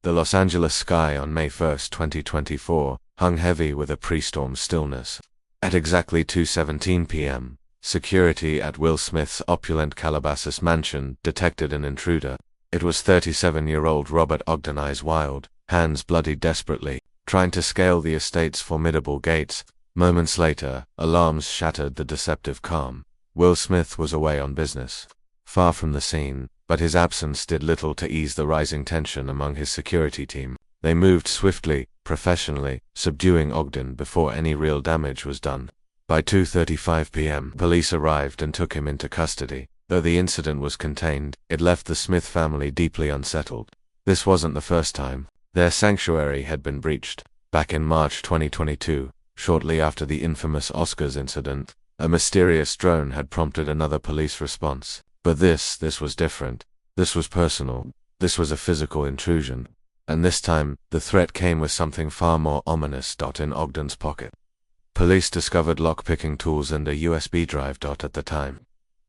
The Los Angeles sky on May 1, 2024, hung heavy with a pre-storm stillness. At exactly 2:17 p.m., security at Will Smith's opulent Calabasas mansion detected an intruder. It was 37-year-old Robert Ogden, eyes wild, hands bloodied desperately, trying to scale the estate's formidable gates. Moments later, alarms shattered the deceptive calm. Will Smith was away on business, far from the scene, but his absence did little to ease the rising tension among his security team. They moved swiftly, professionally, subduing Ogden before any real damage was done. By 2:35 p.m., police arrived and took him into custody. Though the incident was contained, it left the Smith family deeply unsettled. This wasn't the first time. Their sanctuary had been breached. Back in March 2022, shortly after the infamous Oscars incident, a mysterious drone had prompted another police response. But this was different. This was personal. This was a physical intrusion. And this time, the threat came with something far more ominous. In Ogden's pocket. Police discovered lock-picking tools and a USB drive. At the time,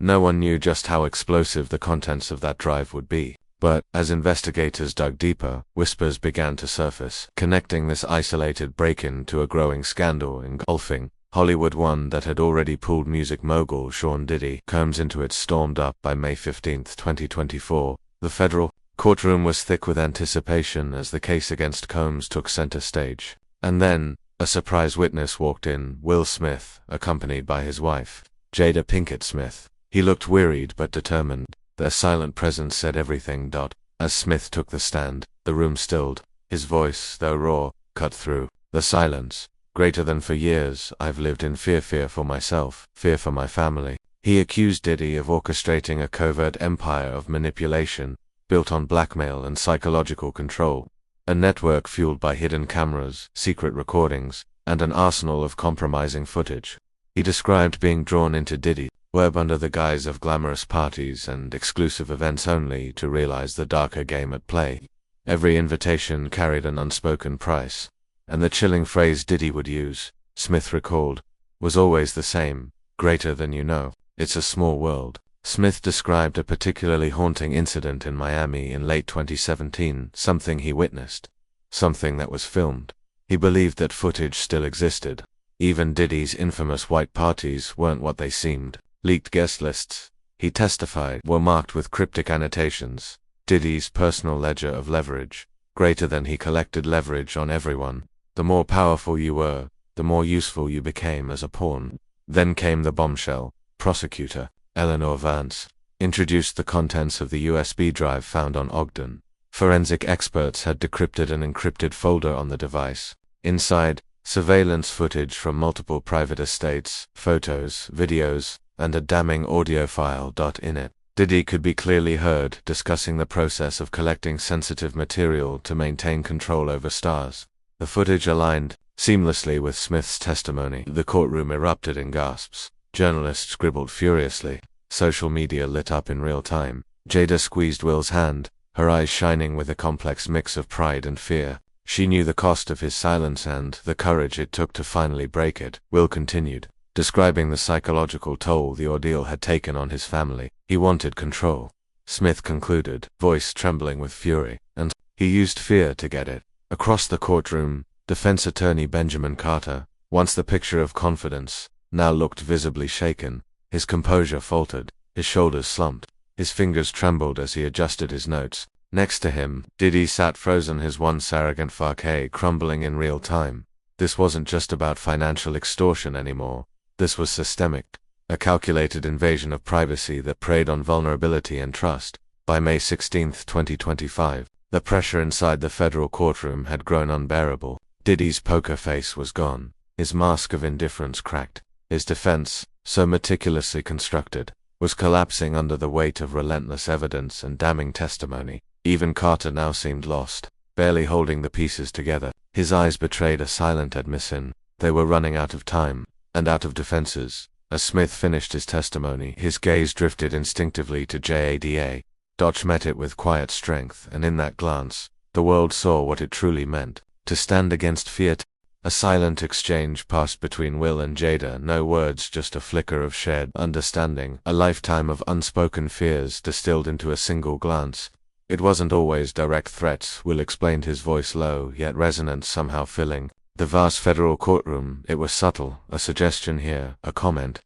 no one knew just how explosive the contents of that drive would be. But, as investigators dug deeper, whispers began to surface, connecting this isolated break-in to a growing scandal engulfing Hollywood, one that had already pulled music mogul Sean Diddy. Combs into it stormed up by May 15, 2024. The federal courtroom was thick with anticipation as the case against Combs took center stage. And then, a surprise witness walked in, Will Smith, accompanied by his wife, Jada Pinkett Smith. He looked wearied but determined. Their silent presence said everything. As Smith took the stand, the room stilled. His voice, though raw, cut through the silence. Greater than for years, I've lived in fear for myself, fear for my family. He accused Diddy of orchestrating a covert empire of manipulation, built on blackmail and psychological control. A network fueled by hidden cameras, secret recordings, and an arsenal of compromising footage. He described being drawn into Diddy's web under the guise of glamorous parties and exclusive events only to realize the darker game at play. Every invitation carried an unspoken price. And the chilling phrase Diddy would use, Smith recalled, was always the same: greater than you know. It's a small world. Smith described a particularly haunting incident in Miami in late 2017, something he witnessed. Something that was filmed. He believed that footage still existed. Even Diddy's infamous white parties weren't what they seemed. Leaked guest lists, he testified, were marked with cryptic annotations. Diddy's personal ledger of leverage. Greater than he collected leverage on everyone. The more powerful you were, the more useful you became as a pawn. Then came the bombshell. Prosecutor Eleanor Vance introduced the contents of the USB drive found on Ogden. Forensic experts had decrypted an encrypted folder on the device. Inside, surveillance footage from multiple private estates, photos, videos, and a damning audio file. In it, Diddy could be clearly heard discussing the process of collecting sensitive material to maintain control over stars. The footage aligned seamlessly with Smith's testimony. The courtroom erupted in gasps. Journalists scribbled furiously. Social media lit up in real time. Jada squeezed Will's hand, her eyes shining with a complex mix of pride and fear. She knew the cost of his silence and the courage it took to finally break it. Will continued, describing the psychological toll the ordeal had taken on his family. He wanted control. Smith concluded, voice trembling with fury, and he used fear to get it. Across the courtroom, defense attorney Benjamin Carter, once the picture of confidence, now looked visibly shaken. His composure faltered, his shoulders slumped, his fingers trembled as he adjusted his notes. Next to him, Diddy sat frozen, his once arrogant facade crumbling in real time. This wasn't just about financial extortion anymore. This was systemic, a calculated invasion of privacy that preyed on vulnerability and trust. By May 16, 2025, the pressure inside the federal courtroom had grown unbearable. Diddy's poker face was gone, his mask of indifference cracked. His defense, so meticulously constructed, was collapsing under the weight of relentless evidence and damning testimony. Even Carter now seemed lost, barely holding the pieces together. His eyes betrayed a silent admission. They were running out of time, and out of defenses. As Smith finished his testimony, his gaze drifted instinctively to Jada. Dodge met it with quiet strength, and in that glance, the world saw what it truly meant, to stand against fear. A silent exchange passed between Will and Jada, no words, just a flicker of shared understanding, a lifetime of unspoken fears distilled into a single glance. It wasn't always direct threats, Will explained, his voice low, yet resonant, somehow filling the vast federal courtroom. It was subtle, a suggestion here, a comment.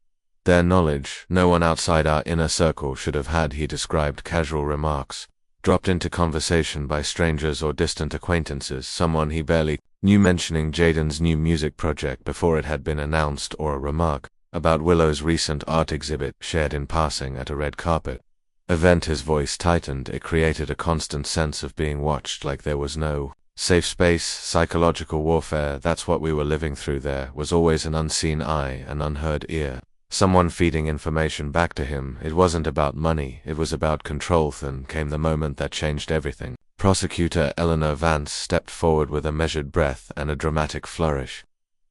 Their knowledge, no one outside our inner circle should have had, he described, casual remarks, dropped into conversation by strangers or distant acquaintances, someone he barely knew mentioning Jaden's new music project before it had been announced, or a remark about Willow's recent art exhibit shared in passing at a red carpet event. His voice tightened. It created a constant sense of being watched, like there was no safe space. Psychological warfare, that's what we were living through. There was always an unseen eye, an unheard ear, someone feeding information back to him. It wasn't about money, it was about control. Then came the moment that changed everything. Prosecutor Eleanor Vance stepped forward with a measured breath and a dramatic flourish.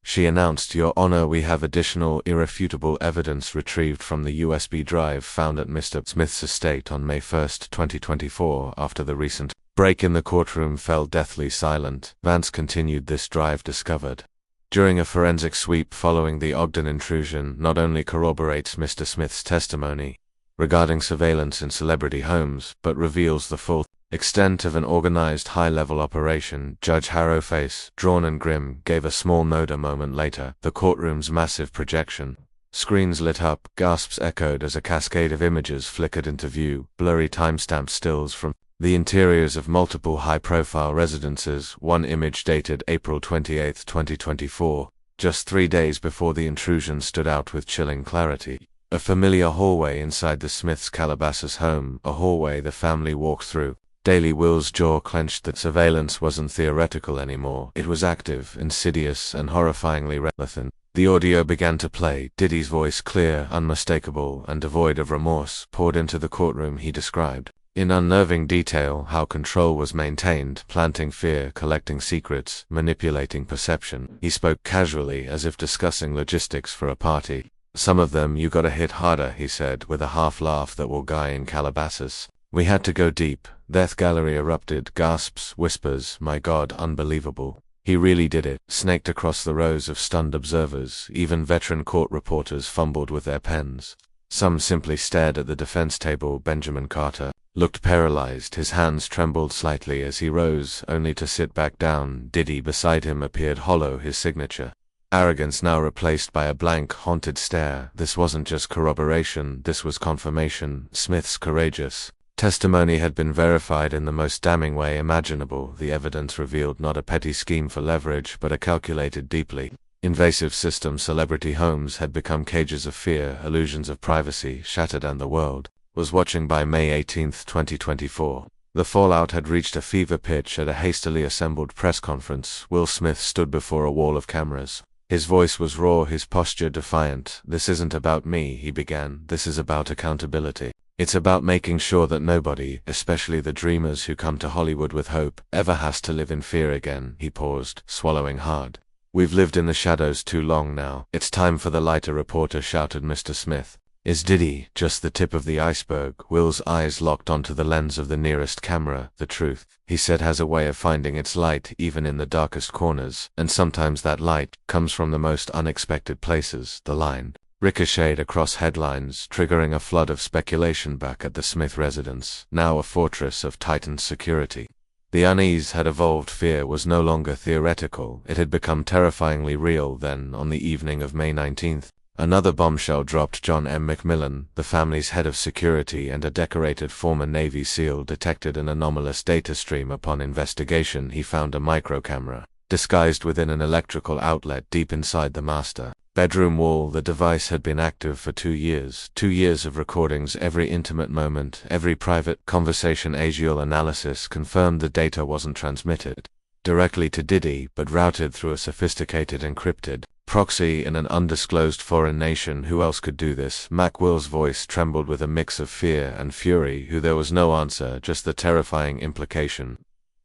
She announced, "Your Honor, we have additional irrefutable evidence retrieved from the USB drive found at Mr. Smith's estate on May 1, 2024. After the recent break in, the courtroom fell deathly silent. Vance continued, "This drive, discovered during a forensic sweep following the Ogden intrusion, not only corroborates Mr. Smith's testimony regarding surveillance in celebrity homes, but reveals the full extent of an organized high-level operation." Judge Harrowface, drawn and grim, gave a small nod. A moment later, the courtroom's massive projection screens lit up, gasps echoed as a cascade of images flickered into view, blurry timestamp stills from the interiors of multiple high-profile residences. One image dated April 28, 2024, just 3 days before the intrusion, stood out with chilling clarity. A familiar hallway inside the Smiths' Calabasas home, a hallway the family walked through daily. Will's jaw clenched. That surveillance wasn't theoretical anymore. It was active, insidious, and horrifyingly relentless. The audio began to play. Diddy's voice, clear, unmistakable, and devoid of remorse, poured into the courtroom. He described in unnerving detail how control was maintained, planting fear, collecting secrets, manipulating perception. He spoke casually, as if discussing logistics for a party. "Some of them you gotta hit harder," he said, with a half-laugh that will guy in Calabasas. "We had to go deep." Death Gallery erupted, gasps, whispers, "My God, unbelievable. He really did it," snaked across the rows of stunned observers. Even veteran court reporters fumbled with their pens. Some simply stared at the defense table. Benjamin Carter looked paralyzed. His hands trembled slightly as he rose, only to sit back down. Diddy beside him appeared hollow, his signature arrogance now replaced by a blank, haunted stare. This wasn't just corroboration, this was confirmation. Smith's courageous testimony had been verified in the most damning way imaginable. The evidence revealed not a petty scheme for leverage, but a calculated, deeply invasive system. Celebrity homes had become cages of fear, illusions of privacy shattered, and the world was watching. By May 18, 2024, the fallout had reached a fever pitch. At a hastily assembled press conference, Will Smith stood before a wall of cameras. His voice was raw, his posture defiant. "This isn't about me," he began. "This is about accountability. It's about making sure that nobody, especially the dreamers who come to Hollywood with hope, ever has to live in fear again." He paused, swallowing hard. "We've lived in the shadows too long now. It's time for the light." A reporter shouted, "Mr. Smith, is Diddy just the tip of the iceberg?" Will's eyes locked onto the lens of the nearest camera. "The truth," he said, "has a way of finding its light even in the darkest corners, and sometimes that light comes from the most unexpected places." The line ricocheted across headlines, triggering a flood of speculation. Back at the Smith residence, now a fortress of tightened security, the unease had evolved. Fear was no longer theoretical, it had become terrifyingly real. Then, on the evening of May 19th, another bombshell dropped. John M. McMillan, the family's head of security and a decorated former Navy SEAL, detected an anomalous data stream. Upon investigation, he found a microcamera disguised within an electrical outlet deep inside the master bedroom wall. The device had been active for 2 years. 2 years of recordings, every intimate moment, every private conversation. Axial analysis confirmed the data wasn't transmitted directly to Diddy, but routed through a sophisticated encrypted proxy in an undisclosed foreign nation. Who else could do this? Will's voice trembled with a mix of fear and fury. Who? There was no answer, just the terrifying implication.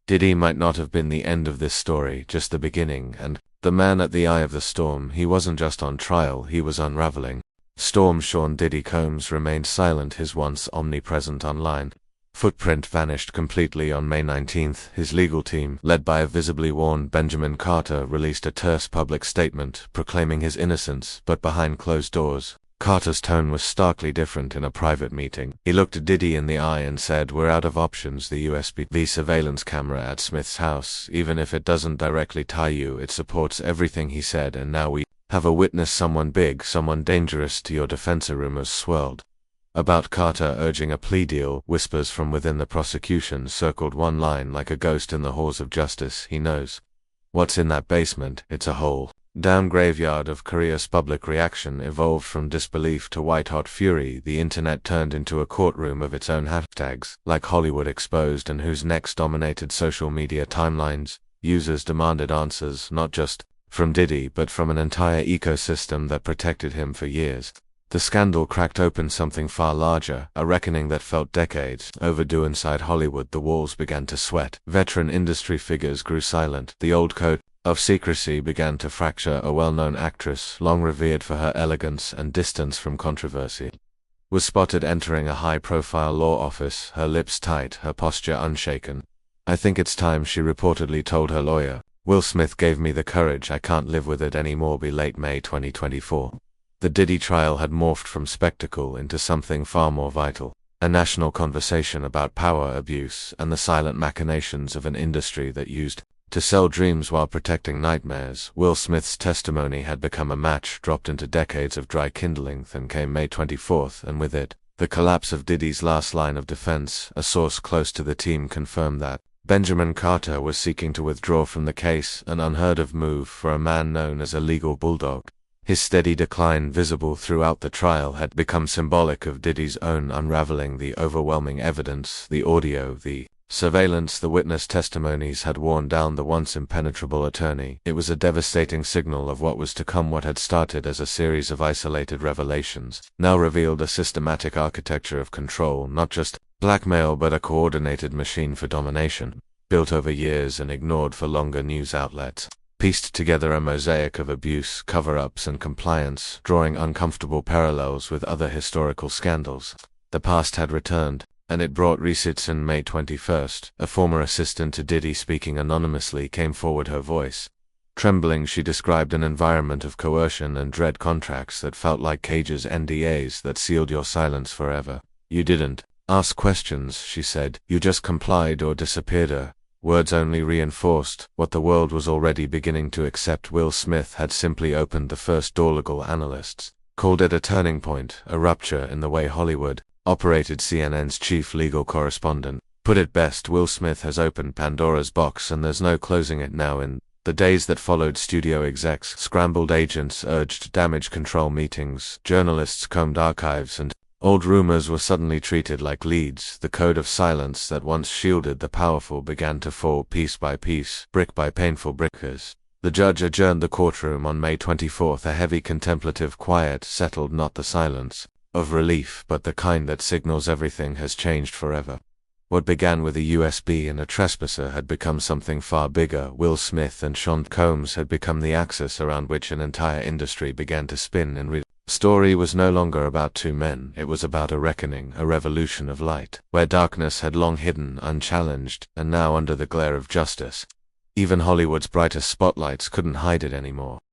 Diddy might not have been the end of this story, just the beginning, and the man at the eye of the storm. He wasn't just on trial, he was unraveling. Storm Sean Diddy Combs remained silent, his once omnipresent online footprint vanished completely. On May 19th, his legal team, led by a visibly worn Benjamin Carter, released a terse public statement proclaiming his innocence, but behind closed doors, Carter's tone was starkly different in a private meeting. He looked Diddy in the eye and said, "We're out of options. The USB surveillance camera at Smith's house, even if it doesn't directly tie you, it supports everything he said, and now we have a witness, someone big, someone dangerous to your defense." Rumors swirled about Carter urging a plea deal. Whispers from within the prosecution circled one line like a ghost in the halls of justice: "He knows what's in that basement. It's a whole damn graveyard of Korea's." Public reaction evolved from disbelief to white-hot fury. The internet turned into a courtroom of its own. Hashtags like Hollywood exposed and who's next dominated social media timelines. Users demanded answers, not just from Diddy but from an entire ecosystem that protected him for years. The scandal cracked open something far larger, a reckoning that felt decades overdue. Inside Hollywood, the walls began to sweat. Veteran industry figures grew silent. The old code of secrecy began to fracture. A well-known actress, long revered for her elegance and distance from controversy, was spotted entering a high-profile law office, her lips tight, her posture unshaken. "I think it's time," she reportedly told her lawyer. "Will Smith gave me the courage. I can't live with it anymore." By late May 2024. The Diddy trial had morphed from spectacle into something far more vital. A national conversation about power abuse and the silent machinations of an industry that used to sell dreams while protecting nightmares. Will Smith's testimony had become a match dropped into decades of dry kindling. Then came May 24th, and with it, the collapse of Diddy's last line of defense. A source close to the team confirmed that Benjamin Carter was seeking to withdraw from the case, an unheard-of move for a man known as a legal bulldog. His steady decline, visible throughout the trial, had become symbolic of Diddy's own unraveling. The overwhelming evidence, the audio, the surveillance, the witness testimonies had worn down the once impenetrable attorney. It was a devastating signal of what was to come. What had started as a series of isolated revelations now revealed a systematic architecture of control, not just blackmail but a coordinated machine for domination, built over years and ignored for longer. News outlets pieced together a mosaic of abuse, cover-ups, and compliance, drawing uncomfortable parallels with other historical scandals. The past had returned, and it brought receipts. In May 21st, a former assistant to Diddy, speaking anonymously, came forward. Her voice trembling, she described an environment of coercion and dread, contracts that felt like cages, NDAs that sealed your silence forever. "You didn't ask questions," she said. "You just complied or disappeared." Words only reinforced what the world was already beginning to accept. Will Smith had simply opened the first door. Legal analysts called it a turning point, a rupture in the way Hollywood operated. CNN's chief legal correspondent put it best: "Will Smith has opened Pandora's box and there's no closing it now." In the days that followed, studio execs scrambled, agents urged damage control meetings, journalists combed archives, and old rumors were suddenly treated like leads. The code of silence that once shielded the powerful began to fall piece by piece, brick by painful brickers. The judge adjourned the courtroom on May 24th. A heavy, contemplative quiet settled, not the silence of relief, but the kind that signals everything has changed forever. What began with a USB and a trespasser had become something far bigger. Will Smith and Sean Combs had become the axis around which an entire industry began to spin. And story was no longer about two men, it was about a reckoning, a revolution of light, where darkness had long hidden unchallenged, and now under the glare of justice, even Hollywood's brightest spotlights couldn't hide it anymore.